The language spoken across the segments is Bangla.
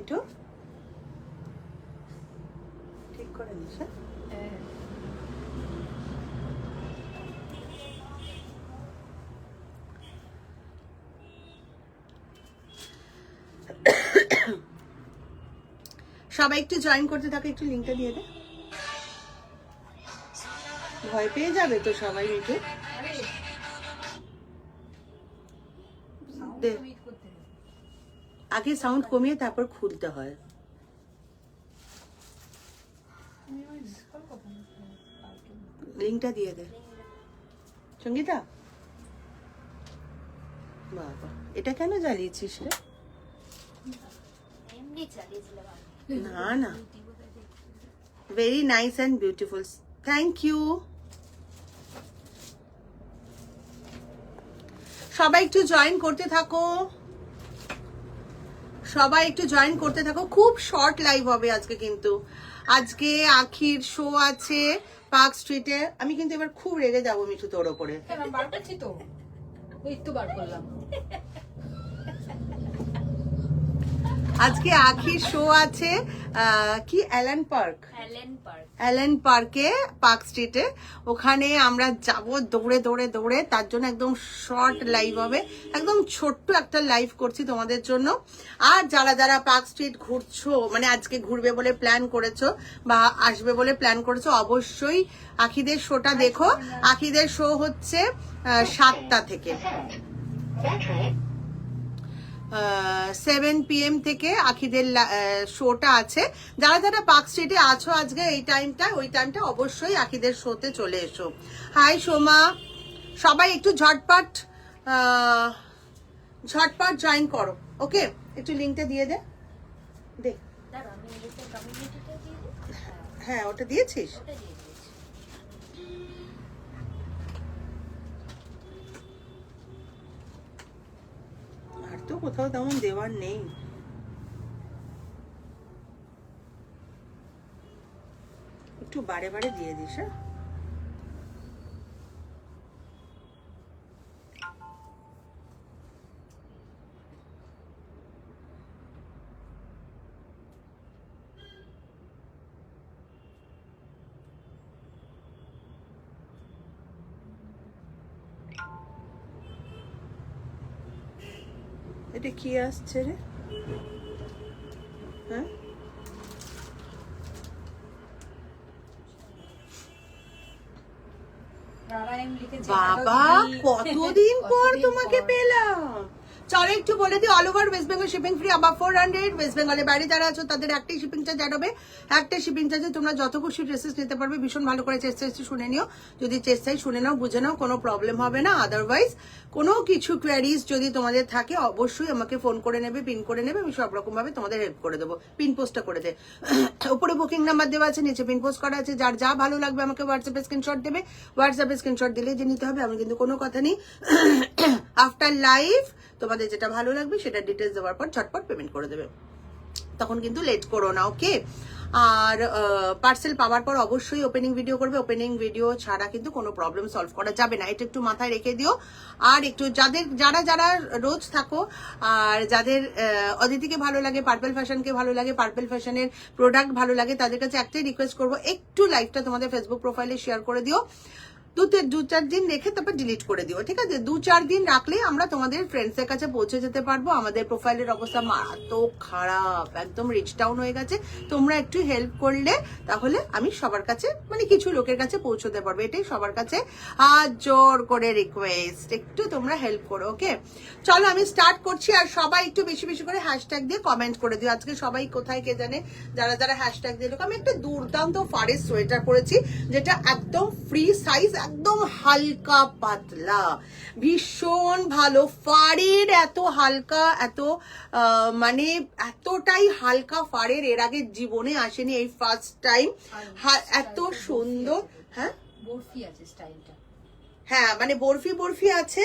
একটু ঠিক করে নিস। সবাই একটু জয়েন করতে থাকে, একটু লিঙ্কটা দিয়ে দে। ভয় পেয়ে যাবে তো সবাই। একটু আগে সাউন্ড কমিয়ে তারপর খুলতে হয়। লিঙ্কটা দিয়ে দে সঙ্গীতা। বাবা, এটা কেন জ্বালিয়েছিস রে? না না, very nice and beautiful, thank you. সবাই একটু জয়েন করতে থাকো, সবাই একটু জয়েন করতে থাকো। খুব শর্ট লাইভ হবে আজকে, কিন্তু আজকে আখির শো আছে পার্ক স্ট্রিটে। আমি কিন্তু এবার খুব রেগে যাবো মিঠু তোর ওপরে। বার করছি তো, ওই তো বার করলাম। আজকে আখির শো আছে কি অ্যালেন পার্কে, পার্ক স্ট্রিটে। ওখানে আমরা যাব দৌড়ে দৌড়ে দৌড়ে। তার জন্য একদম শর্ট লাইভ হবে, একদম ছোট্ট একটা লাইভ করছি তোমাদের জন্য। আর যারা যারা পার্ক স্ট্রিট ঘুরছো, মানে আজকে ঘুরবে বলে প্ল্যান করেছো বা আসবে বলে প্ল্যান করেছো, অবশ্যই আখিদের শোটা দেখো। আখিদের শো হচ্ছে 7টা থেকে, 7 PM থেকে আখিদের শোটা আছে। যারা যারা পার্ক স্ট্রিটে আছো আজকে এই টাইমটা, ওই টাইমটা অবশ্যই আখিদের শোতে চলে এসো। হাই সোমা, সবাই একটু ঝটপট ঝটপট জয়েন করো। ওকে, একটু লিঙ্কটা দিয়ে দে। হ্যাঁ, ওটা দিয়েছিস? আর তো কোথাও তেমন দেওয়ার নেই। একটু বারে বারে দিয়ে দিস। হ্যাঁ, এটা কি আসছে রে? হ্যাঁ, বাবা কতদিন পর তোমাকে পেলাম। চলো একটু বলে দিই, all over West Bengal shipping free, আবার 400। ওয়েস্ট বেঙ্গলের বাইরে যারা আছো তাদের একটাই শিপিং চার্জ অ্যাড হবে। একটা শিপিং চার্জে তোমরা যত খুশি ড্রেসেস নিতে পারবে। ভীষণ ভালো করে চেষ্টা শুনে নিও, যদি চেষ্টাই শুনে নাও, বুঝে নাও, কোনো প্রবলেম হবে না। আদারওয়াইজ কোনো কিছু কোয়ারিজ যদি তোমাদের থাকে অবশ্যই আমাকে ফোন করে নেবে, পিন করে নেবে, আমি সব রকম ভাবে তোমাদের হেল্প করে দেবো। পিন পোস্টটা করে দে। উপরে বুকিং নাম্বার দেওয়া আছে, নিচে পিন পোস্ট করা আছে। যার যা ভালো লাগবে আমাকে হোয়াটসঅ্যাপে স্ক্রিনশট দেবে। হোয়াটসঅ্যাপে স্ক্রিনশট দিলে যে নিতে হবে আমি কিন্তু কোনো কথা নেই। আফটার লাইভ তোমাদের যেটা ভালো লাগবে সেটা ডিটেলস দেওয়ার পর ঝটপট পেমেন্ট করে দেবে, তখন কিন্তু লেট করো না। ওকে, আর পার্সেল পাওয়ার পর অবশ্যই ওপেনিং ভিডিও করবে। ওপেনিং ভিডিও ছাড়া কিন্তু কোনো প্রবলেম সলভ করা যাবে না, এটা একটু মাথায় রেখে দিও। আর একটু যারা যারা রোজ থাকো আর যাদের অদিতিকে ভালো লাগে, পার্পল ফ্যাশনকে ভালো লাগে, পার্পল ফ্যাশনের প্রোডাক্ট ভালো লাগে, তাদের কাছে একটাই রিকোয়েস্ট করবো, একটু লাইভটা তোমাদের ফেসবুক প্রোফাইলে শেয়ার করে দিও। 2-4 দিন রেখে তারপর ডিলিট করে দিও, ঠিক আছে? 2-4 দিন রাখলে আমরা তোমাদের ফ্রেন্ডসের কাছে পৌঁছে যেতে পারবো। আমাদের প্রোফাইলের অবস্থা মারাত্মক খারাপ, একদম রিচ ডাউন হয়ে গেছে। তোমরা একটু হেল্প করলে তাহলে আমি সবার কাছে, মানে কিছু লোকের কাছে পৌঁছতে পারবো। এটাই সবার কাছে হাত জোর করে রিকোয়েস্ট, একটু তোমরা হেল্প করো। ওকে, চলো আমি স্টার্ট করছি। আর সবাই একটু বেশি বেশি করে হ্যাশট্যাগ দিয়ে কমেন্ট করে দিও। আজকে সবাই কোথায় কে জানে, যারা যারা হ্যাশট্যাগ দিয়ে। আমি একটা দুর্দান্ত ফারের সোয়েটার পরেছি, যেটা একদম ফ্রি সাইজ, একদম হালকা পাতলা, ভীষণ ভালো। ফাড়ের এত হালকা, এত মানে এতটাই হালকা ফাড়ের এর আগে জীবনে আসেনি, এই ফার্স্ট টাইম। এত সুন্দর। হ্যাঁ, বরফি আছে স্টাইলটা। হ্যাঁ, মানে বরফি বরফি আছে।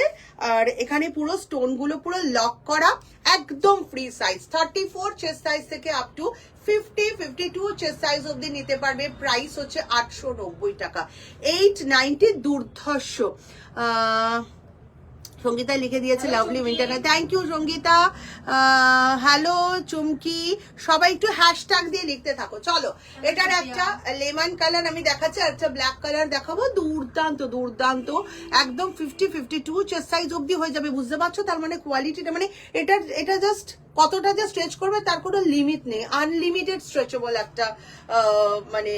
আর এখানে পুরো স্টোন গুলো পুরো লক করা, একদম ফ্রি সাইজ। 34 চেস্ট সাইজ থেকে আপ টু 50-52 চেস্ট সাইজ অব্দি নিতে পারবে। প্রাইস হচ্ছে 890 টাকা, 890। দুর্ধর্ষ সঙ্গীতা লিখে দিয়েছে lovely winter. Thank you Sangeeta. Hello Chumki, সবাই একটু হ্যাশট্যাগ দিয়ে লিখতে থাকো। চলো, এটার একটা লেমন কালার আমি দেখাচ্ছি, আর একটা ব্ল্যাক কালার দেখাবো। দুর্দান্ত দুর্দান্ত, একদম 50-52 চেস্ট সাইজ অবধি হয়ে যাবে, বুঝতে পারছো? তার মানে কোয়ালিটিটা, মানে এটা জাস্ট কতটা যে স্ট্রেচ করবে তার কোনো লিমিট নেই, আনলিমিটেড স্ট্রেচেবল একটা মানে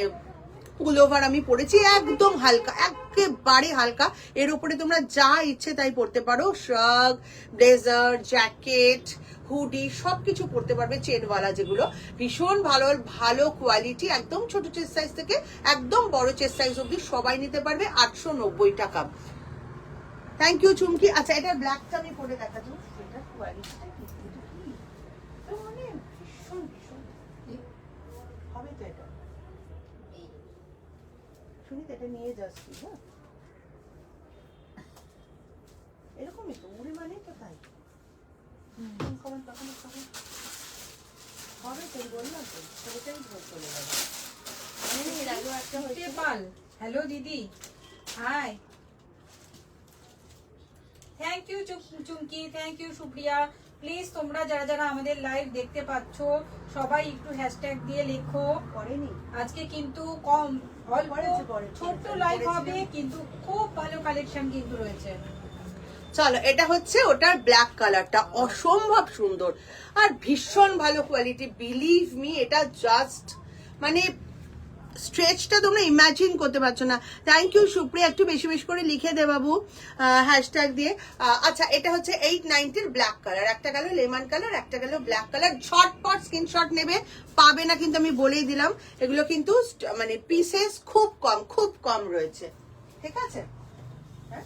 পুলোভার আমি পরেছি, একদম হালকা, একেবারে হালকা। এর উপরে তোমরা যা ইচ্ছে তাই পরতে পারো, শার্ট, ব্লেজার, জ্যাকেট, হুডি সবকিছু পরতে পারবে, চেনওয়ালা যেগুলো। ভীষণ ভালো ভালো কোয়ালিটি, একদম ছোট চেস্ট সাইজ থেকে একদম বড় চেস্ট সাইজ অব্দি সবাই নিতে পারবে, 890 টাকা। থ্যাংক ইউ চুমকি। আচ্ছা, এটা ব্ল্যাকটা আমি পরে দেখাচ্ছি, এটা কোয়ালিটিটা কি, মানে ভীষণ ভীষণ হবে তো এটা। শুনি তো, এটা নিয়ে যাচ্ছি। হ্যাঁ, এরকমই তো উড়ি মানে তো তাই হবে তো, বললাম তো সেটাই চলে যাবে। হ্যালো দিদি, hi, thank you Chumki, thank you Supriya. Please তোমরা যারা যারা আমাদের লাইভ দেখতে পাচ্ছ সবাই একটু হ্যাশট্যাগ দিয়ে লেখো। করেনি আজকে কিন্তু কম অল্প ছোট্ট লাইভ হবে, কিন্তু খুব ভালো কালেকশন কিন্তু রয়েছে। চলো, এটা হচ্ছে ওটার ব্ল্যাক কালারটা, অসম্ভব সুন্দর আর ভীষণ ভালো কোয়ালিটি, বিলিভ মি। এটা জাস্ট মানে স্ট্রেচটা তোমরা ইমাজিন করতে পারছো না। থ্যাংক ইউ সুপ্রিয়া, একটু বেশি বেশি করে লিখে দে বাবু হ্যাশট্যাগ দিয়ে। আচ্ছা, এটা হচ্ছে 890 ব্ল্যাক কালার, একটা গেল লেমন কালার, একটা গেল ব্ল্যাক কালার। ঝটপট স্ক্রিনশট নেবে, পাবে না কিন্তু আমি বলেই দিলাম। এগুলো কিন্তু মানে পিসেস খুব কম রয়েছে, ঠিক আছে? হ্যাঁ,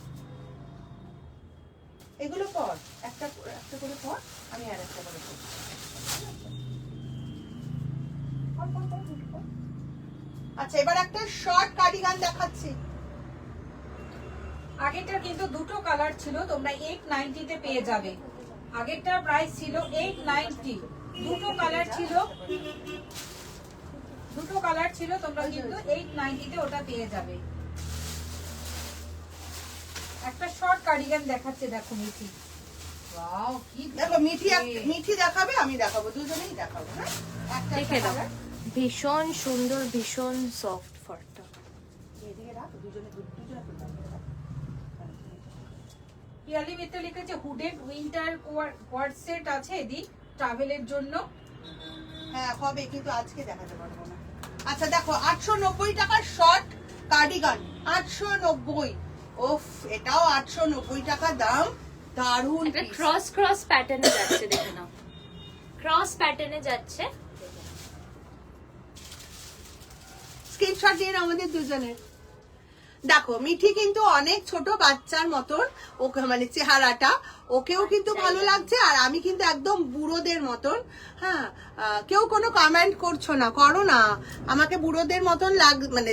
এগুলো পর একটা করে পর, আমি আর একটা করে পর। আচ্ছা, এবার একটা শর্ট কার্ডিগান দেখাচ্ছি। আগেরটা কিন্তু দুটো কালার ছিল, তোমরা 890 তে পেয়ে যাবে। আগেরটার প্রাইস ছিল 890, দুটো কালার ছিল, তোমরা কিন্তু 890 তে ওটা পেয়ে যাবে। একটা শর্ট কার্ডিগান দেখাচ্ছে, দেখো মিঠি। ওয়াও, কি দেখো মিঠি দেখাবে, আমি দেখাবো, দুজনেই দেখাবো। হ্যাঁ, একটা দেখে দাও, ভীষণ সুন্দর, ভীষণ সফট ফারটা। এদিকে রাখ, দুজনে পিয়ালি মিত্র লিখেছে হুডেড উইন্টার কোয়ার্ড সেট আছে এদি ট্রাভেলের জন্য। হ্যাঁ হবে, কিন্তু আজকে দেখাতে পারবো না। আচ্ছা দেখো, 890 টাকার শর্ট কার্ডিগান, 890। ওফ, এটাও 890 টাকা দাম, দারুণ। এটা ক্রস প্যাটার্নে যাচ্ছে, দেখে নাও, ক্রস প্যাটার্নে যাচ্ছে। স্ক্রিনশট নিয়ে নাও আমাদের দুজনের। দেখো, মিঠি কিন্তু অনেক ছোট বাচ্চার মতন, ওকে মানে চেহারাটা, ওকেও কিন্তু ভালো লাগছে, আর আমি কিন্তু একদম বুড়োদের মতন। হ্যাঁ, কেউ কোনো কমেন্ট করছো না, করো না। আমাকে বুড়োদের মতন মানে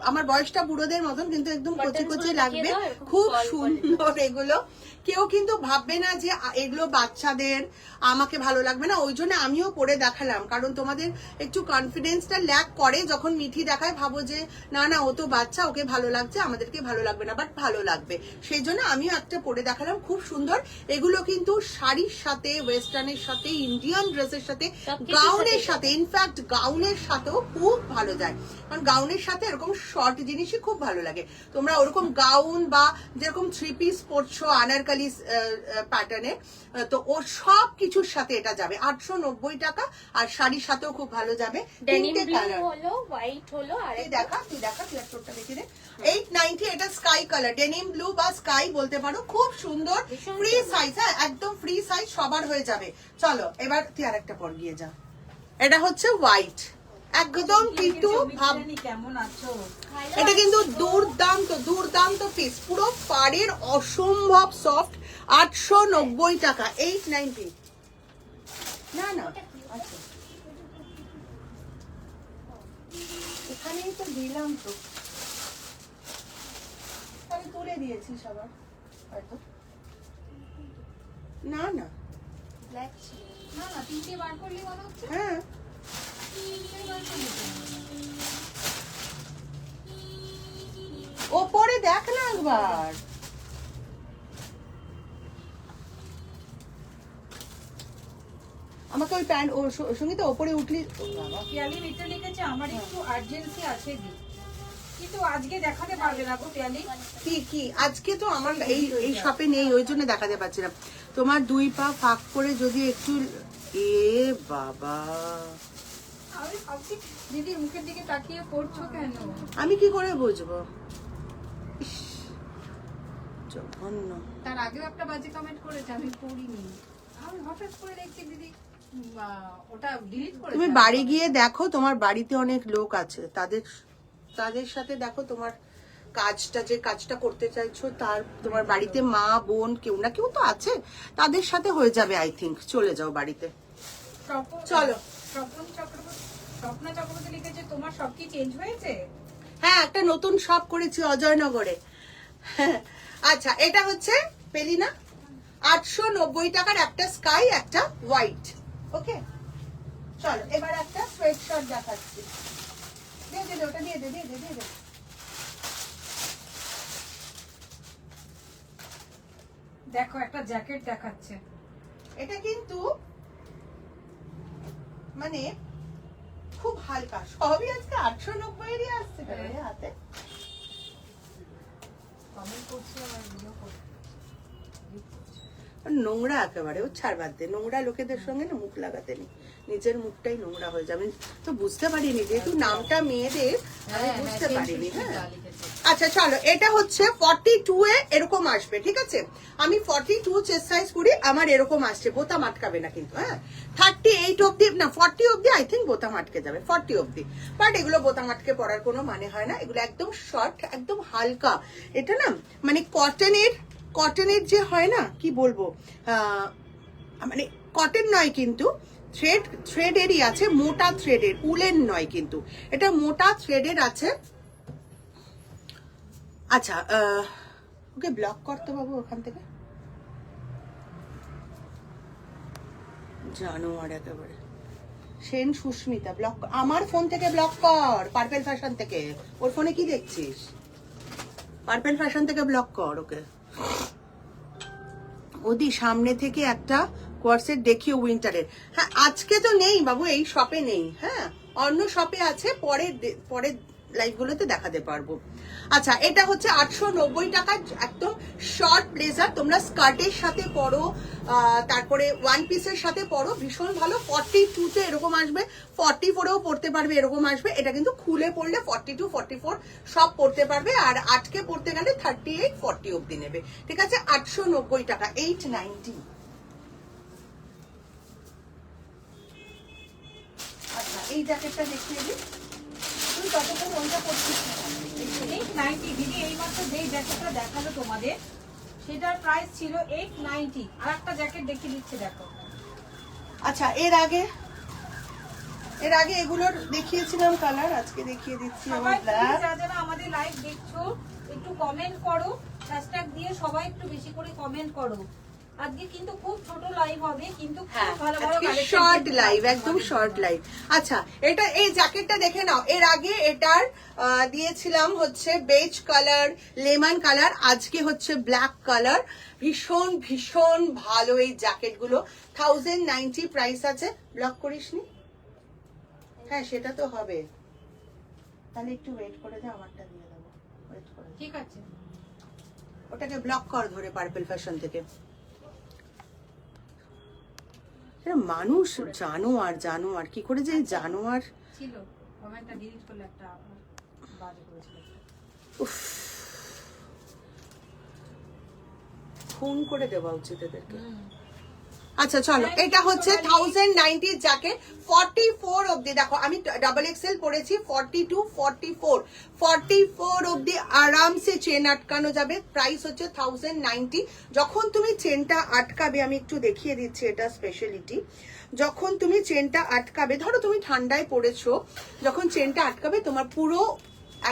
আমার বয়সটা বুড়োদের মতন, কিন্তু একদম কচি কচি লাগবে, খুব সুন্দর এগুলো। কেউ কিন্তু ভাববে না যে এগুলো বাচ্চাদের, আমাকে ভালো লাগবে না। ওই জন্য আমিও পরে দেখালাম, কারণ তোমাদের একটু কনফিডেন্সটা ল্যাক করে যখন মিঠি দেখায়, ভাবো যে না না ও তো বাচ্চা, ওকে ভালো লাগছে, আমাদেরকে ভালো লাগবে না, বাট ভালো লাগবে। সেই জন্য আমিও একটা পরে দেখালাম, খুব সুন্দর। এগুলো কিন্তু শাড়ির সাথে, ওয়েস্টার্নের সাথে, ইন্ডিয়ান ড্রেসের সাথে, গাউনের সাথে, ইনফ্যাক্ট গাউনের সাথেও খুব ভালো যায়, কারণ গাউনের সাথে এরকম শর্ট জিনিসই খুব ভালো লাগে। তোমরা ওরকম গাউন বা যেরকম 3 পিস পরছো আনারকালি প্যাটার্নে, তো ও সব কিছুর সাথে এটা যাবে, 890 টাকা। আর শাড়ির সাথেও খুব ভালো যাবে। তিনটে কালার হলো, হোয়াইট হলো, আর তুই দেখা তুই ল্যাপটপটা দেখে দে। 890, এটা স্কাই কালার, ডেনিম ব্লু বা স্কাই বলতে পারো, খুব সুন্দর, ফ্রি সাইজ। হ্যাঁ, একদম ফ্রি সাইজ, সবার হয়ে যাবে। চলো, এবার তুই আরেকটা পর গিয়ে যা। এটা হচ্ছে হোয়াইট, একদম কিন্তু কেমন আছো? এটা কিন্তু দুর্দান্ত পিস, পুরো পাড়ের, অসম্ভব সফট, 890 টাকা, 890। না আচ্ছা, এখানেই তো দিলাম, তো আমি তুলে দিয়েছি সবার হয়তো। না ব্ল্যাক না তিনটে বার করলে মনে হচ্ছে। হ্যাঁ, ওপরে দেখ না একবার। আমাকে ওই প্যান্ট ওর সঙ্গীতে ওপরে উঠলি ও বাবা। পিয়ালি মিত্র লিখেছে আমার একটু আর্জেন্সি আছে দি, কিন্তু আজকে দেখাতে পারবে না গো পিয়ালি। কি কি আজকে তো আমার এই শপে নেই, ওই জন্য দেখাতে পারছি না। তোমার 2 পা ফাঁক করে যদি একটু, এ বাবা আমি ভাবছি দিদির মুখের দিকে তাকিয়ে পড়ছো কেন? আমি কি করে বুঝবো? ইস, জঘন্য। তার আগেও একটা বাজে কমেন্ট করেছে, আমি পড়িনি। আমি হঠাৎ করে দেখছি দিদি ওটা ডিলিট করে। তুমি বাড়ি গিয়ে দেখো, তোমার বাড়িতে অনেক লোক আছে, তাদের সাথে দেখো তোমার কাজটা, যে কাজটা করতে চাইছো তার, তোমার বাড়িতে মা বোন কেউ না কেউ তো আছে, তাদের সাথে হয়ে যাবে। আই থিঙ্ক চলে যাও বাড়িতে, চলো। স্বপ্না চক্রবর্তী লিখেছে তোমার সব কি চেঞ্জ হয়েছে? হ্যাঁ, একটা নতুন শপ করেছি অজয়নগরে। আচ্ছা, এটা হচ্ছে পেলিনা, 890 টাকার একটা স্কাই, একটা হোয়াইট। ওকে, চলো এবার একটা সোয়েট শার্ট দেখাচ্ছি। দিয়ে দে, ওটা দিয়ে দে, দিয়ে দে, দিয়ে দে। দেখো একটা জ্যাকেট দেখাচ্ছে। এটা কিন্তু মানে খুব হালকা, সবই আজকে 890 আসছে হাতে। কমেন্ট করছি আর ভিডিও করছি। নোংরা একেবারে, ও ছাড়, বাদ দে। নোংরা লোকেদের সঙ্গে না মুখ লাগাতে নেই, নিজের মুখটাই নোংরা হয়ে যাবে। তো বুঝতে পারিনি, যেহেতু নামটা মেয়েদের আমি বুঝতে পারিনি। হ্যাঁ, আচ্ছা চলো, এটা হচ্ছে 42 এ এরকম আসবে, ঠিক আছে? আমি 42 চেস্ট সাইজ করি, আমার এরকম আসছে, বোতাম আটকাবে না কিন্তু। হ্যাঁ, 38 অব্দি না, 40 অব্দি আই থিঙ্ক বোতাম আটকে যাবে, 40 অব্দি। বাট এগুলো বোতাম আটকে পড়ার কোনো মানে হয় না, এগুলো একদম শর্ট, একদম হালকা। এটা না মানে কটনের যে হয় না, কি বলবো, মানে কটন নয় কিন্তু থ্রেডেরই আছে, মোটা থ্রেডের, উলেন নয় কিন্তু, এটা মোটা থ্রেডের আছে। আচ্ছা, ওকে ব্লক করতে বাবু ওখান থেকে, জানো আর একেবারে সেন সুস্মিতা, ব্লক আমার ফোন থেকে ব্লক কর, পার্পেল ফ্যাশন থেকে। ওর ফোনে কি দেখছিস? পার্পেল ফ্যাশন থেকে ব্লক কর ওকে। ওদি সামনে থেকে একটা কোয়ার্সেট দেখিও উইন্টারের। হ্যাঁ, আজকে তো নেই বাবু, এই শপে নেই। হ্যাঁ, অন্য শপে আছে, পরে লাইভগুলোতে দেখাতে পারবো। আচ্ছা, এটা হচ্ছে 890 টাকা, একদম শর্ট ব্লেজার, তোমরা স্কার্টের সাথে পরো, তারপরে ওয়ান পিসের সাথে পরো, ভীষণ ভালো। 42 তে এরকম আসবে, 44এও পরতে পারবে, এরকম আসবে। এটা কিন্তু খুলে পড়লে 42, 44 সব পরতে পারবে, আর আটকে পড়তে গেলে 38, 40 অব্দি নেবে, ঠিক আছে? 890 টাকা, 890। আচ্ছা, এই জ্যাকেটটা দেখিয়ে দিই, তুই ততক্ষণ ওইটা পরছিস না। 890 দিদি এইমাত্র যেই জ্যাকেটটা দেখালো তোমাদের, সেটার প্রাইস ছিল 890। আর একটা জ্যাকেট দেখিয়ে দিচ্ছে, দেখো। আচ্ছা, এর আগে এগুলোর দেখিয়েছিলাম কালার, আজকে দেখিয়ে দিচ্ছি সবাই আমার ব্ল্যাক। যারা যারা আমাদের লাইভ দেখছো একটু কমেন্ট করো, হ্যাশট্যাগ দিয়ে সবাই একটু বেশি করে কমেন্ট করো। আজকে কিন্তু খুব ছোট লাইভ হবে, কিন্তু খুব ভালো ভালো কালেকশন, শর্ট লাইভ, একদম শর্ট লাইভ। আচ্ছা, এটা এই জ্যাকেটটা দেখে নাও। এর আগে এটার দিয়েছিলাম হচ্ছে বেজ কালার, লেমন কালার, আজকে হচ্ছে ব্ল্যাক কালার। ভীষণ ভীষণ ভালো এই জ্যাকেটগুলো। 1090 প্রাইস আছে। ব্লক করিসনি? হ্যাঁ, সেটা তো হবে। তাহলে একটু ওয়েট করে দে, আমারটা দিয়ে দেবো, ওয়েট করে। ঠিক আছে, ওটাকে ব্লক কর ধরে পার্পল ফ্যাশন থেকে। মানুষ জানোয়ার কি করে যে জানোয়ার ছিল কমেন্টটা ডিলিট করলে, একটা বাজে করেছিল। ফোন করে দেওয়া উচিত এদেরকে। আচ্ছা চলো, এটা হচ্ছে 1090 জ্যাকেট, 44 অব্দি। দেখো আমি ডাবল এক্সেল পরেছি, 42, 44 অব্দি আরামসে চেন আটকানো যাবে। প্রাইস হচ্ছে 1090। যখন তুমি চেনটা আটকাবে, আমি একটু দেখিয়ে দিচ্ছি এটা স্পেশালিটি। যখন তুমি চেনটা আটকাবে, ধরো তুমি ঠান্ডায় পড়েছো, যখন চেনটা আটকাবে তোমার পুরো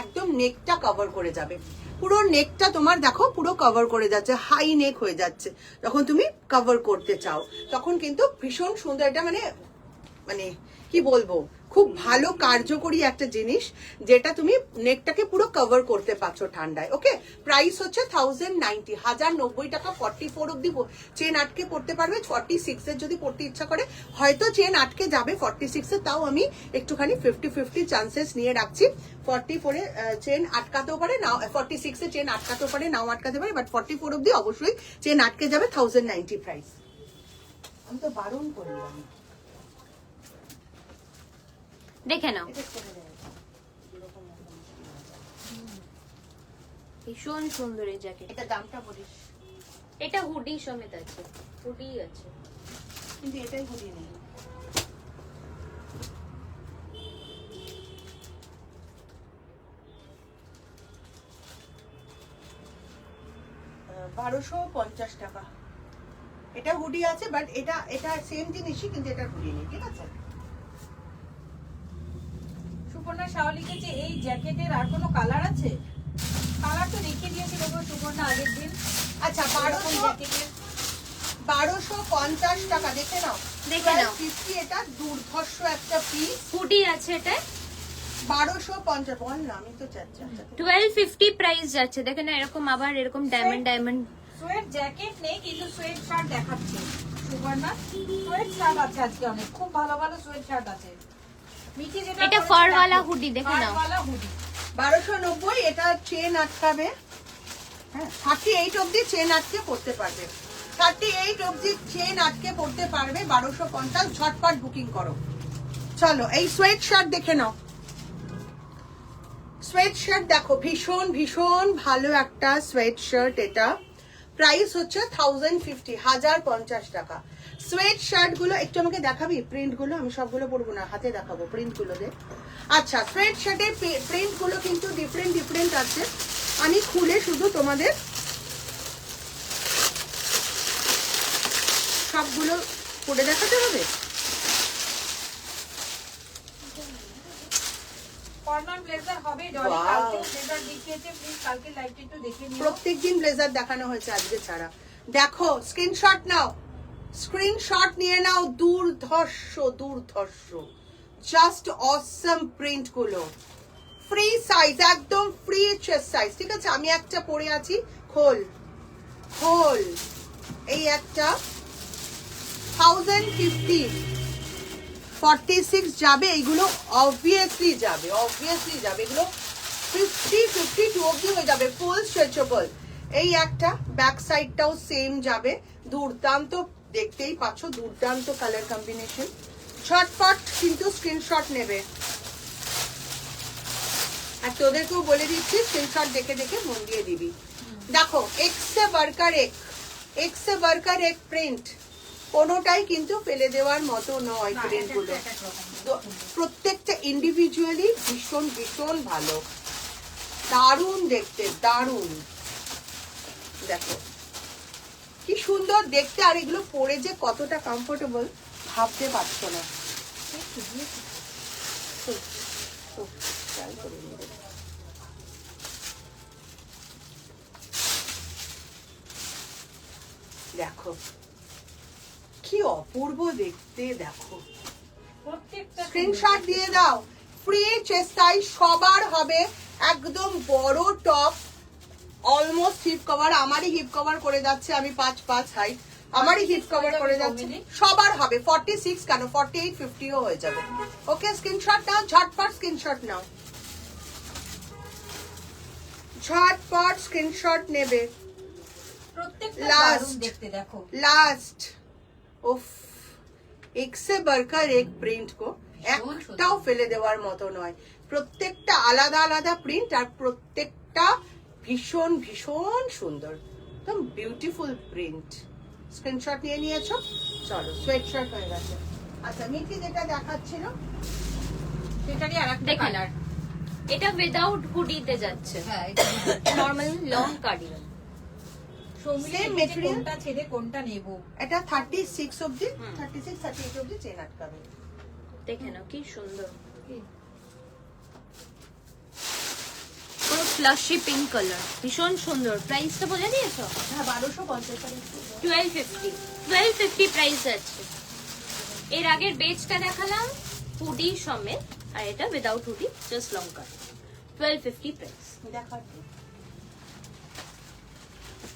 একদম নেকটা কভার করে যাবে। পুরো নেকটা তোমার দেখো পুরো কভার করে যাচ্ছে, হাই নেক হয়ে যাচ্ছে। যখন তুমি কভার করতে চাও তখন কিন্তু ভীষণ সুন্দর। এটা মানে মানে কি বলবো, খুব ভালো কার্যকরী একটা জিনিস, যেটা তুমি নেকটাকে পুরো কভার করতে পারছো ঠান্ডায়। ওকে, প্রাইস হচ্ছে 1090, 1090 টাকা। 44 অব্দি চেন আটকে পড়তে পারবে। 46 এর যদি পড়তে ইচ্ছা করে, হয়তো চেন আটকে যাবে 46 এ, তাও আমি একটুখানি 50-50 চান্সেস নিয়ে রাখছি। 44 এ চেন আটকাতেও পারে, নাও 46 এ চেন আটকাতেও পারে, নাও আটকাতে পারে, বাট 44 অব্দি অবশ্যই চেন আটকে যাবে। 1090 প্রাইস। আমি তো বারণ করলাম। দেখে নাও, ভীষণ সুন্দর এই জ্যাকেট। এটা দামটা বলিস। এটা হুডি সমেত আছে, হুডি আছে, কিন্তু এটাই হুডি নেই। $1250 টাকা। এটা হুডি আছে, বাট এটা সেম জিনিসই, কিন্তু এটা হুডি নেই। ঠিক আছে, সুপর্ণা সাহা লিখেছে এই জ্যাকেটের আর কোনো কালার আছে? কালার তো রেখে দিয়েছিল গো সুপর্ণা আগের দিন। আচ্ছা, 1250 টাকা। দেখে নাও, দেখে নাও। 50 এটা দুর্ধর্ষ একটা পিস। হুডি আছে এটা 1250। বল না, আমি তো চাচ্ছি। 1250 প্রাইস যাচ্ছে। দেখে না, এরকম আবার এরকম ডায়মন্ড সোয়েট জ্যাকেট নেই, কিন্তু সোয়েট শার্ট দেখাচ্ছে সুপর্ণা। সোয়েট শার্ট আছে আজকে অনেক, খুব ভালো ভালো সোয়েট শার্ট আছে। মিঠি যেটা এটা পরেছে ফার দেখো, ওয়ালা হুডি, দেখে নাও। ফার ওয়ালা হুডি 1290। এটা চেন আটকাবে, হ্যাঁ 38 অব্দি চেন আটকে পড়তে পারবে। 38 অব্দি চেন আটকে পড়তে পারবে। 1250। ঝটপট বুকিং করো। চলো, এই সোয়েট শার্ট দেখে নাও। সোয়েট শার্ট দেখো, ভীষণ ভীষণ ভালো একটা সোয়েট শার্ট। এটা প্রাইস হচ্ছে 1050, 1050 টাকা। সোয়েট শার্ট গুলো একটু আমাকে দেখাবি প্রিন্ট গুলো? আমি সবগুলো পরবো না, হাতে দেখাবো প্রিন্ট গুলো দে। আচ্ছা, সোয়েট শার্টের প্রিন্ট গুলো কিন্তু ডিফারেন্ট আছে। আমি খুলে শুধু তোমাদের সবগুলো পরে দেখাতে হবে। কর্নার ব্লেজার হবে ডলি, Wow. কালকে ব্লেজার দেখিয়েছে, প্লিজ কালকে লাইভটা একটু দেখে নিও। প্রত্যেকদিন ব্লেজার দেখানো হয়েছে, আজকে ছাড়া। দেখো, স্ক্রিনশট নাও, স্ক্রিনশট নিয়ে নাও। দুর্ধর্ষ জাস্ট অসম প্রিন্ট গুলো। ফ্রি সাইজ, একদম ফ্রি চেস্ট সাইজ। ঠিক আছে, আমি একটা পরে আছি। খোল এই একটা 1050, 46 যাবে। এইগুলো অবভিয়াসলি যাবে, এগুলো 50-52 অব্দি হয়ে যাবে, ফুল স্ট্রেচেবল। এই একটা ব্যাক সাইডটাও সেম যাবে। দুর্দান্ত, দেখতেই পাচ্ছ, দুর্দান্ত কালার কম্বিনেশন। ঝটপট কিন্তু স্ক্রিনশট নেবে। আর তোদেরকেও বলে দিচ্ছি, স্ক্রিনশট দেখে দেখে মন দিয়ে দিবি। দেখো, এক্সে বার্কার এক প্রিন্ট, কোনোটাই কিন্তু ফেলে দেওয়ার মতো নয়। না, প্রিন্ট গুলো এটা একটা রকম। তো প্রত্যেকটা ইন্ডিভিজুয়ালি ভীষণ ভীষণ ভালো, দারুণ দেখতে, দারুণ। দেখো কি সুন্দর দেখতে, আর এগুলো পরে যে কতটা কমফোর্টেবল ভাবতে পারছো না। দেখো কি অপূর্ব দেখতে। দেখো, প্রত্যেকটা স্ক্রিনশট দিয়ে দাও। ফ্রি চেস্ট সাইজ সবার হবে। একদম বড় টপ, অলমোস্ট হিপ কভার। আমারই হিপ কভার করে যাচ্ছে, আমি 5'5" হাইট, আমারই হিপ কভার করে যাচ্ছে। সবার হবে 46, কেন 48-50ও হয়ে যাবে। ওকে, স্ক্রিনশট নাও, ঝটপট স্ক্রিনশট নাও, ঝটপট স্ক্রিনশট নেবে। প্রত্যেকটা Last. দারুণ দেখতে। দেখো লাস্ট, উফ, এক্সে বার্কার এক প্রিন্ট কো একটাও ফেলে দেওয়ার মতো নয়। প্রত্যেকটা আলাদা আলাদা প্রিন্ট, আর প্রত্যেকটা ভীষণ ভীষণ সুন্দর, একদম বিউটিফুল প্রিন্ট। স্ক্রিনশট নিয়ে নিয়েছো? চলো, সোয়েট শার্ট হয়ে গেছে। আচ্ছা, মিঠি যেটা দেখাচ্ছিল সেটারই আর একটা দেখে কালার। এটা উইদাউট হুডিতে যাচ্ছে, হ্যাঁ, এটা normal long cardigan. Soumili Same লিখেছে material. কোনটা ছেড়ে কোনটা নেব। এটা 36 অব্দি, 36-38 অব্দি চেন আটকাবে। দেখে নাও কি সুন্দর, পুরো ফ্লাশি পিঙ্ক কালার, ভীষণ সুন্দর। প্রাইসটা বলে দিয়েছো? হ্যাঁ, 1250। 1250 প্রাইস আছে। এর আগের বেজটা দেখালাম হুডি সমেত, আর এটা উইদাউট হুডি, জাস্ট লং কাট, 1250 প্রাইস। দেখা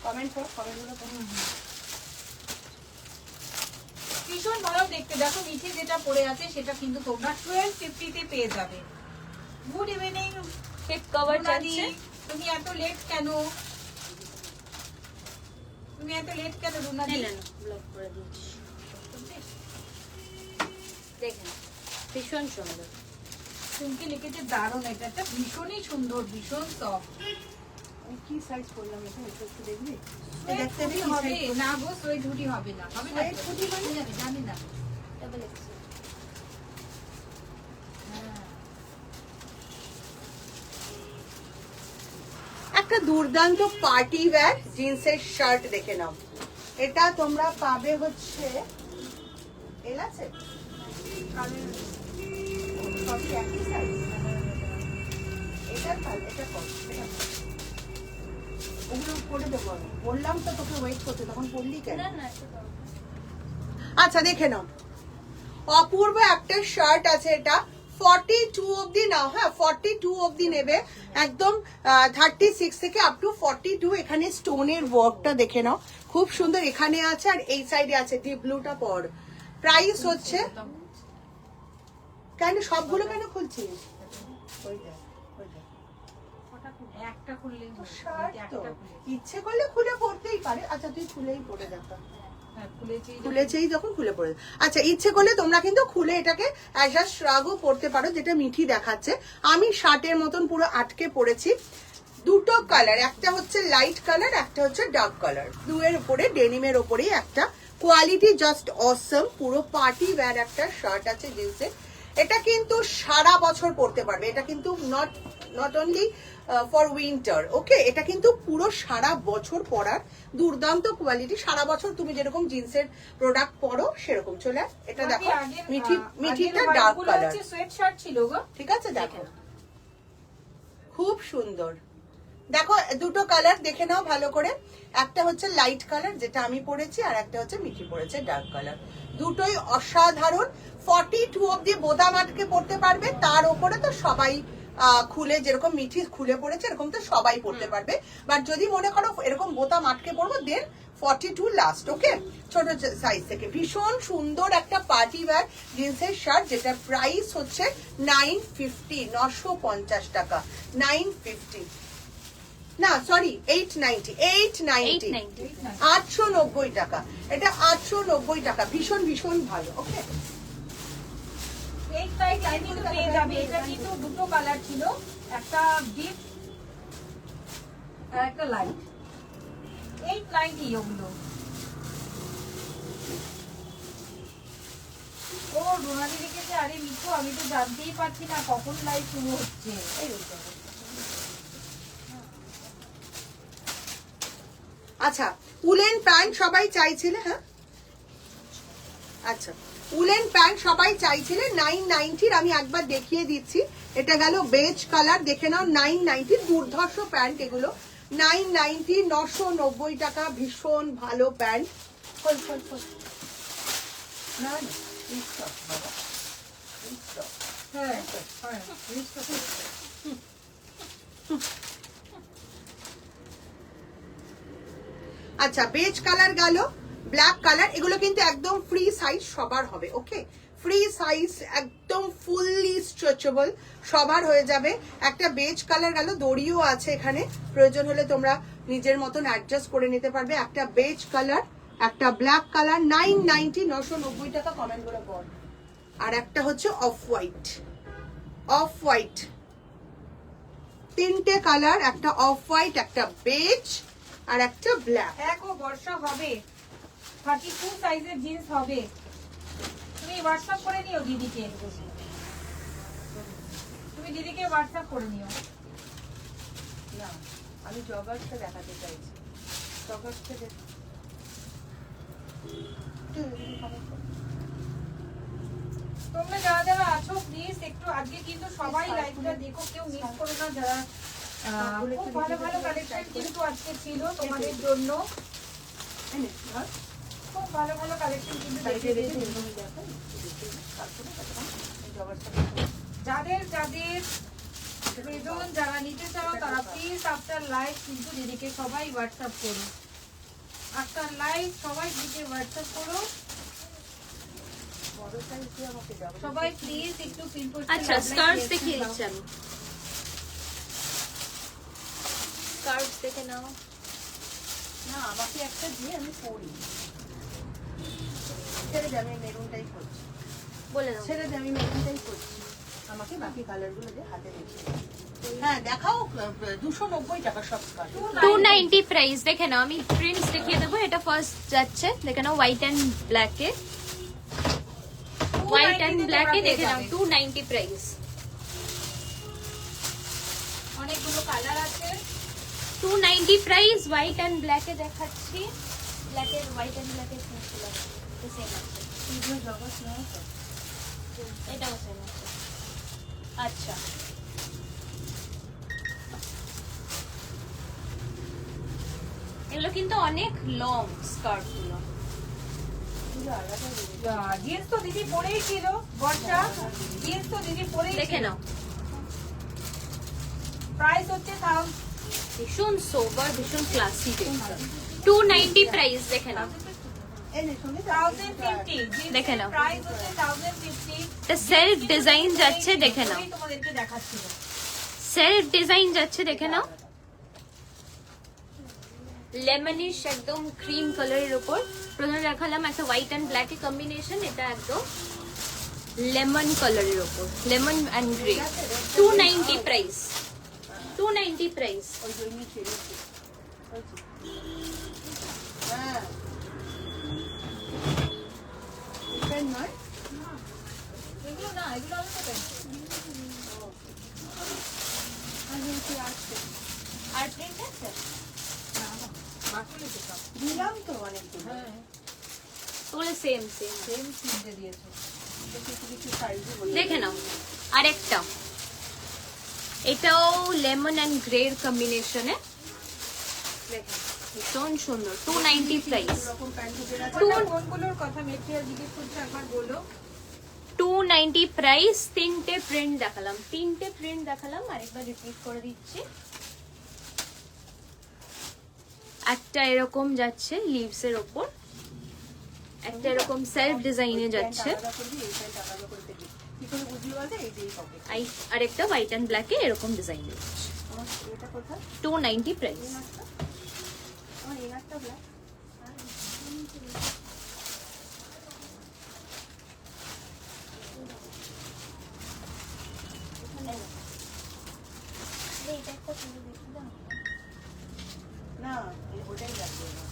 কমেন্ট কর, কমেন্টগুলো করো। ভীষণ ভালো দেখতে। দেখো নিচে যেটা পড়ে আছে সেটা কিন্তু তোমরা 1250 তে পেয়ে যাবে। গুড ইভিনিং হিপ কভার দাদি, যাচ্ছে। তুমি এত লেট কেন? তুমি এত লেট কেন রুনাদি? না ব্লক করে দিচ্ছি, দেখেন ভীষণ সুন্দর। তুমি লিখেছে দারুণ, এটা একটা ভীষণই সুন্দর, ভীষণ সফট। আমি কি সাইজ করলাম এটা একটু দেখবি? দেখতে হবে না গো, সোয়েট হুডি হবে না, হবে না সোয়েট হুডি মানে যাবে, জানি না। Double XL. একটা দুর্দান্ত পার্টি ওয়্যার জিন্সের শার্ট দেখে নাও। এটা তোমরা পাবে হচ্ছে এল আছে সবই একই size? এটার কাল- এটা কত? এটা কত? ওগুলো করে দেবো আমি। বললাম তো তোকে ওয়েট করতে, তখন বললি কেন? না না এটা দাও। আচ্ছা দেখে নাও, অপূর্ব একটা শার্ট আছে। এটা 42 অবধি নাও, হ্যাঁ 42 অবধি নেবে, একদম 36 থেকে আপ টু 42। এখানে স্টোনের ওয়ার্কটা দেখে নাও, খুব সুন্দর এখানে আছে, আর এই সাইডে আছে ডিপ ব্লুটা পর। প্রাইস হচ্ছে, কেন সবগুলো কেন খুলছিস? ওইটা ওইটা একটা খুললে শার্ট তো ইচ্ছে করলে খুলে পড়তেই পারে। আচ্ছা তুই খুলেই পড়ে দেখা, খুলেছেই যখন খুলে পড়ে। আচ্ছা ইচ্ছে করলে তোমরা কিন্তু খুলে এটাকে অ্যাজ আ শ্রাগও পড়তে পারো, যেটা মিঠি দেখাচ্ছে। আমি শার্টের মতন পুরো আটকে পড়েছি। দুটো কালার, একটা হচ্ছে লাইট কালার, একটা হচ্ছে ডার্ক কালার, দুয়ের উপরে ডেনিমের উপরেই একটা কোয়ালিটি জাস্ট অসম। পুরো পার্টি ওয়্যার একটা শার্ট আছে জিন্সের। এটা কিন্তু সারা বছর পরতে পারবে, এটা কিন্তু নট অনলি ফর উইন্টার, ওকে। এটা কিন্তু পুরো সারা বছর পরার দুর্দান্ত কোয়ালিটি। সারা বছর তুমি যেরকম জিন্সের প্রোডাক্ট পরো সেরকম চলে। এটা দেখো মিঠিটা ডার্ক কালার, সোয়েট শার্ট ছিল গো, ঠিক আছে দেখো খুব সুন্দর। দেখো দুটো কালার দেখে নাও ভালো করে, একটা হচ্ছে লাইট কালার যেটা আমি পরেছি, আর একটা হচ্ছে মিঠি পরেছে ডার্ক কালার। দুটোই অসাধারণ। 42 অবধি বোতাম আটকে পড়তে পারবে, তার উপরে তো সবাই খুলে, যেরকম মিঠি খুলে পড়েছে এরকম তো সবাই পড়তে পারবে। বাট যদি মনে করো এরকম বোতাম আটকে পড়বো, দেন 42 লাস্ট, ওকে। ছোট সাইজ থেকে ভীষণ সুন্দর একটা পার্টি ওয়্যার জিন্সের শার্ট, যেটা প্রাইস হচ্ছে 950, 950 টাকা, 950 না সরি 890, 890 টাকা। এটা 890 টাকা, ভীষণ ভীষণ ভালো, ওকে। এই সাইজ আই কিন্তু পেয়ে যাবে। এটা কিন্তু দুটো কালার ছিল, একটা ডিপ আর একটা লাইট। 890 ওগুলো। ও রোনালি লিখেছে, আরে মিঠু আমি তো জানতেই পারছি না কখন লাইভ শুরু হচ্ছে। আচ্ছা উলেন প্যান্ট সবাই চাইছিলে, হ্যাঁ আচ্ছা উলেন প্যান্ট সবাই চাইছিলে 990-র, আমি একবার দেখিয়ে দিচ্ছি। এটা গেল বেজ কালার, দেখে নাও 990, দুর্ধর্ষ প্যান্ট এগুলো। 990, 990 টাকা, ভীষণ ভালো প্যান্ট। না না স্টক বাবা, স্টক, হ্যাঁ আচ্ছা বেজ কালার গেল, ব্ল্যাক কালার, এগুলো কিন্তু একদম ফ্রি সাইজ সবার হবে, ওকে। ফ্রি সাইজ, একদম ফুললি স্ট্রেচেবল, সবার হয়ে যাবে। একটা বেজ কালার গেল, দড়িও আছে এখানে, প্রয়োজন হলে তোমরা নিজের মতন অ্যাডজাস্ট করে নিতে পারবে। একটা বেজ কালার, একটা ব্ল্যাক কালার, 990, 990 টাকা, কমেন্ট করে বল। আর একটা হচ্ছে অফ হোয়াইট, অফ হোয়াইট, তিনটে কালার, একটা অফ হোয়াইট, একটা বেজ আর একটা ব্ল্যাক। দেখো বর্ষা হবে, 32 সাইজের জিন্স হবে। তুমি হোয়াটসঅ্যাপ করে নিও দিদিকে, তুমি দিদিকে হোয়াটসঅ্যাপ করে নিও। না আমি জগার্সটা দেখাতে চাইছি, জগার্সটা তোমরা যারা যারা আছো প্লিজ একটু আজকে কিন্তু সবাই লাইভটা দেখো, কেউ মিস করো না। যারা খুব ভালো ভালো কালেকশন কিন্তু আজকে ছিল তোমাদের জন্য, খুব ভালো ভালো কালেকশন কিন্তু দেখে যাদের যাদের প্রয়োজন, যারা নিতে চাও তারা প্লিজ আফটার লাইভ কিন্তু দিদিকে সবাই হোয়াটসঅ্যাপ করো। আফটার লাইভ সবাই দিদিকে হোয়াটসঅ্যাপ করো। সবাই প্লিজ একটু পিনপোস্ট। আচ্ছা, স্কার্টস দেখিয়ে দিচ্ছি আমি। স্কার্টস দেখে নাও। না, আমাকে একটা দিয়ে আমি পরি। ছেড়ে দে, আমি মেরুনটাই করছি। বলে দাও। ছেড়ে দে, আমি মেরুনটাই করছি। আমাকে বাকি কালারগুলো দিয়ে হাতে রেখে। হ্যাঁ দেখাও, 290 টাকা সব স্কার্ট। 290 প্রাইস দেখে নাও। আমি প্রিন্টস দেখিয়ে দেবো। এটা ফার্স্ট যাচ্ছে, দেখে নাও, হোয়াইট এন্ড ব্ল্যাকে। হোয়াইট এন্ড ব্ল্যাকে দেখে নাও, 290 প্রাইস। অনেকগুলো কালার আছে। 290 প্রাইস, হোয়াইট এন্ড ব্ল্যাকে দেখাচ্ছি। ব্ল্যাকের হোয়াইট এন্ড ব্ল্যাকের সেম আছে। এটাও সেম আছে। আচ্ছা, এগুলো কিন্তু অনেক লং স্কার্ট গুলো। জিন্স তো দিদি পরেই ছিল, বর্ষা জিন্স তো দিদি পরেই দেখে ছিল। নাও, প্রাইস হচ্ছে ভীষণ সোবার, ভীষণ ক্লাসি। 290 প্রাইস দেখে নাও। এনে শুনি 1050। দেখে নাও। প্রাইস হচ্ছে 1050। এটা সেলফ ডিজাইন যাচ্ছে, দেখে নাও। তোমাদেরকে দেখাচ্ছিল। সেলফ ডিজাইন যাচ্ছে, দেখে নাও। লেমনিশ একদম ক্রিম কালারের উপর। প্রথমে দেখালাম একটা হোয়াইট এন্ড ব্ল্যাক এর কম্বিনেশন, এটা একদম লেমন কালারের উপর, lemon and grey. 290 price, 290 price. ওই জন্য ছেড়ে দিই। হ্যাঁ এটা নয়, এগুলো না, এগুলো আমি তো পেয়েছি। আর প্রিন্ট আছে? না না, বাকি তো সব। দিলাম তো অনেকগুলো। হ্যাঁ, ওগুলো সেম সেম। সেম কিনতে দিয়েছে। কিছু কিছু সাইজে বলে দেখে নাও আরেকটা, এটাও লেমন এন্ড গ্রে এর কম্বিনেশনে। দেখেন ভীষণ সুন্দর। 290 প্রাইস, এরকম প্যান্ট উঠে আছে। কোনগুলোর কথা মেটেরিয়াল জিজ্ঞেস করছে, একবার বলো। 290 প্রাইস। তিনটে প্রিন্ট দেখালাম, তিনটে প্রিন্ট দেখালাম, আরেকবার রিপিট করে দিচ্ছি। একটা এরকম যাচ্ছে লিভস এর উপর, একটা এরকম সেলফ ডিজাইনে যাচ্ছে, আলাদা করবি, এই প্যান্ট আলাদা করে দেখবি। কি করে বুঝলি বলতে এইটাই হবে। আরেকটা হোয়াইট এন্ড ব্ল্যাকে এরকম ডিজাইন যাচ্ছে। আমার এটা কোথায়? 290 প্রাইস। আমার এই একটা ব্ল্যাক। না ওটাই লাগবে না।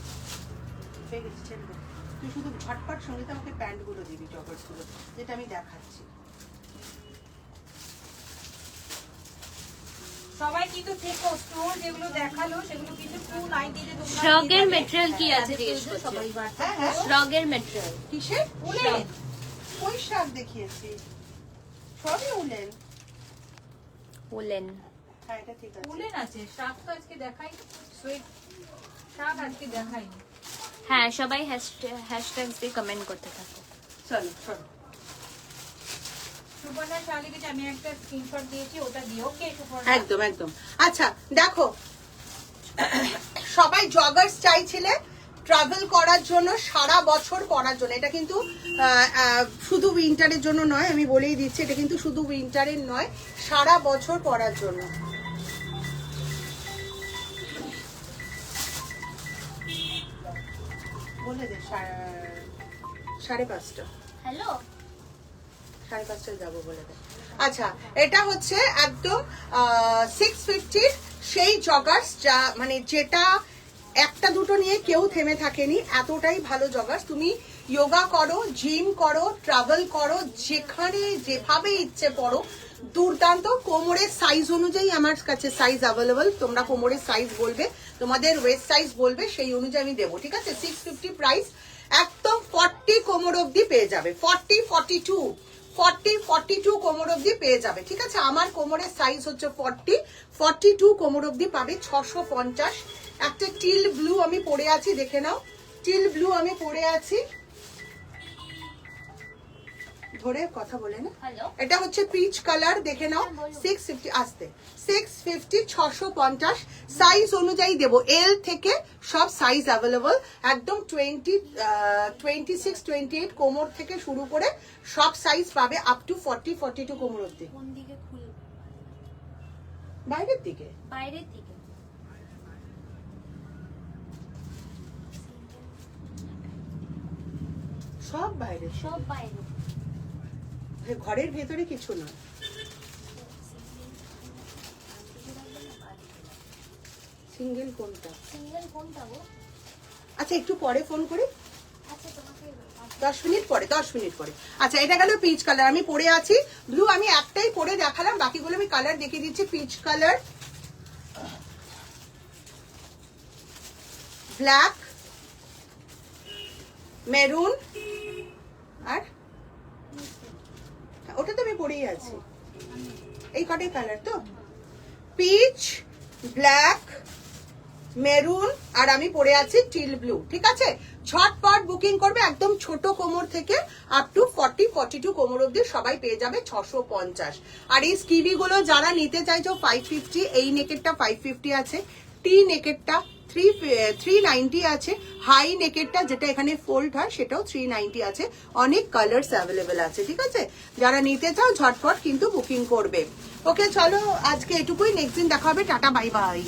পেয়ে গেছি, ছেড়ে দে। তুই শুধু ঝটপট সঙ্গীতে আমাকে প্যান্টগুলো দিবি, জগার্সগুলো, যেটা আমি দেখাচ্ছি। সবাই কিন্তু থেকো, স্টোর যেগুলো দেখালো সেগুলো কিন্তু 290 তে তোমরা শ্রগের মেটেরিয়াল কি আছে জিজ্ঞেস করছে। সবাই হ্যাঁ হ্যাঁ। শ্রগের মেটেরিয়াল কিসের? উলেন। ওই শাক দেখিয়েছি, সবই উলেন। উলেন। হ্যাঁ এটা ঠিক আছে। উলেন আছে, শাক তো আজকে দেখাই, সুইট শাক আজকে দেখাইনি। হ্যাঁ, সবাই হ্যাশট্যাগ দিয়ে কমেন্ট করতে থাকো। চলো চলো। সুপর্ণা শালিকে আমি একটা স্ক্রিনশট দিয়েছি, ওটা দিও। ওকে সুপর্ণা, একদম একদম। আচ্ছা দেখো, সবাই জগার্স চাইছিলে ট্রাভেল করার জন্য, সারা বছর পরার জন্য। এটা কিন্তু শুধু উইন্টারের জন্য নয়, আমি বলেই দিচ্ছি, এটা কিন্তু শুধু উইন্টারের নয়, সারা বছর পরার জন্য। বলে দে 5:30। হ্যালো, 5:30 যাবো বলে দে। আচ্ছা, এটা হচ্ছে একদম 650 সেই জগার্স, যা মানে যেটা একটা দুটো নিয়ে কেউ থেমে থাকেনি, এতটাই ভালো জগার্স। তুমি যোগা করো, জিম করো, ট্রাভেল করো, যেখানে যেভাবে ইচ্ছে পড়ো, দুর্দান্ত। কোমরের সাইজ অনুযায়ী আমার কাছে সাইজ অ্যাভেলেবল, তোমরা কোমরের সাইজ বলবে, তোমাদের ওয়েস্ট সাইজ বলবে, সেই অনুযায়ী আমি দেবো, ঠিক আছে। 650 প্রাইস, একদম 40 কোমর অবধি পেয়ে যাবে, 40, 42 কোমর অবধি পেয়ে যাবে, ঠিক আছে। আমার কোমরের সাইজ হচ্ছে 40, 42 কোমর অবধি পাবে, 650। একটা টিল ব্লু আমি পরে আছি, দেখে নাও, টিল ব্লু আমি পরে আছি, ধরে কথা বলে না। হ্যালো এটা হচ্ছে পিচ কালার, দেখে নাও। 650 আসতে 650 650 সাইজ অনুযায়ী দেবো, এল থেকে সব সাইজ অ্যাভেলেবল, একদম 26 28 কোমর থেকে শুরু করে সব সাইজ পাবে, আপ টু 40 42 কোমর অব্দি। কোন দিকে খুলবে? বাইরের দিকে, বাইরের দিকে। সব বাইরে, সব বাইরে। ঘরের ভেতরে কিছু না। সিঙ্গেল কোনটা? সিঙ্গেল কোনটা গো? আচ্ছা একটু পরে ফোন করি, আচ্ছা তোমাকে 10 মিনিট পরে, 10 মিনিট পরে। আচ্ছা এটা গেল পিচ কালার, আমি পরে আছি ব্লু, আমি একটাই পরে দেখালাম, বাকিগুলো আমি কালার দেখিয়ে দিচ্ছি। পিচ কালার, ব্ল্যাক, মেরুন, আর ওটা তো আমি পরেই আছি, এই কটাই কালার তো। পিচ, ব্ল্যাক, মেরুন, আর আমি পরে আছি টিল ব্লু। ঠিক আছে, ঝটপট বুকিং করবে, একদম ছোট কোমর থেকে আপ টু 40 42 কোমর অব্দি সবাই পেয়ে যাবে 650। আর এই স্কিভি গুলো যারা নিতে চাইছো 550, এই নেকেটটা 550 আছে, টি নেকেটটা 390 আছে, হাই নেকেটটা যেটা এখানে ফোল্ড হয় সেটাও 390 আছে, অনেক কালার্স অ্যাভেলেবেল আছে। ঠিক আছে, যারা নিতে চাও ঝটপট কিন্তু বুকিং করবে। ওকে চলো আজকে এটুকুই, নেক্সট দিন দেখা হবে, টাটা বাই বাই।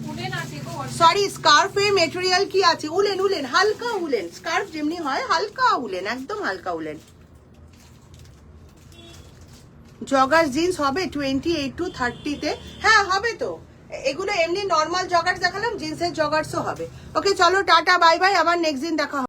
উডেন আছে গো, সরি, স্কার্ফের মেটেরিয়াল কি আছে? উলেন, উলেন, হালকা উলেন, স্কার্ফ যেমনি হয় হালকা উলেন, একদম হালকা উলেন। জগার জিন্স হবে 28 to 30 তে, হ্যাঁ হবে তো। এগুলো এমনি নর্মাল জগার্স দেখালাম, জিন্সের জগার্সও হবে। ওকে চলো টাটা বাই বাই, আবার নেক্সট দিন দেখা হবে।